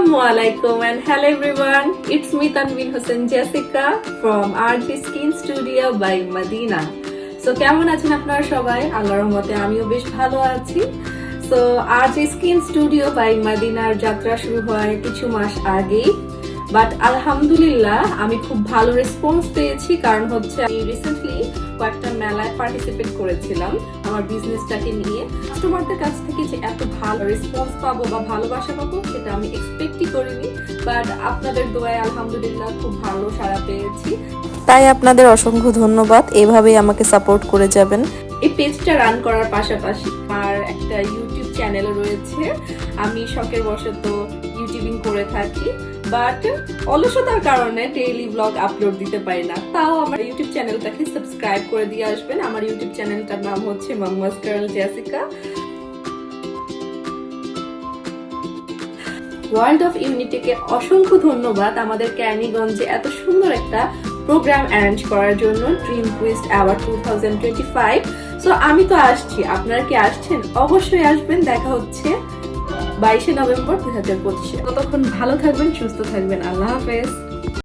Assalamualaikum and hello everyone. It's me Tanveen Hossein Jessica from RG Skin Studio by Madina. So কেমন আছেন আপনারা সবাই? আল্লাহর রহমতে আমিও বেশ ভালো আছি। So RG Skin Studio by Madinaর যাত্রা শুরু হয় কিছু মাস আগেই, বাট আলহামদুলিল্লাহ আমি খুব ভালো রেসপন্স পেয়েছি। কারণ হচ্ছে আমি রিসেন্টলি কয়েকটা মেলায় পার্টিসিপেট করেছিলাম আমার বিজনেসটাকে নিয়ে। কাস্টমারদের কাছ থেকে যে এত ভালো রেসপন্স পাবো বা ভালোবাসা পাবো সেটা আমি এক্সপেক্টই করিনি, বাট আপনাদের দোয়ায় আলহামদুলিল্লাহ খুব ভালো সাড়া পেয়েছি। তাই আপনাদের অসংখ্য ধন্যবাদ, এভাবেই আমাকে সাপোর্ট করে যাবেন। এই পেজটা রান করার পাশাপাশি আমার একটা ইউটিউব চ্যানেল রয়েছে। আমি শখের বশত ইউটিউবিং করে থাকি, বাট অলসতার কারণে ডেইলি ব্লগ আপলোড দিতে পারি না। তাও আমার ইউটিউব চ্যানেলটাকে সাবস্ক্রাইব করে দিয়ে আসবেন। আমার ইউটিউব চ্যানেলটার নাম হচ্ছে mama's girl Jessica. World of ইউনিটিকে অসংখ্য ধন্যবাদ আমাদের ক্যানিগঞ্জে এত সুন্দর একটা প্রোগ্রাম অ্যারেঞ্জ করার জন্য, ড্রিম কুইস্ট অ্যাওয়ার্ড 2025। সো আমি তো আসছি, আপনারা কি আসছেন? অবশ্যই আসবেন। দেখা হচ্ছে 22শে নভেম্বর 2025। ততক্ষণ ভালো থাকবেন, সুস্থ থাকবেন। আল্লাহ হাফেজ।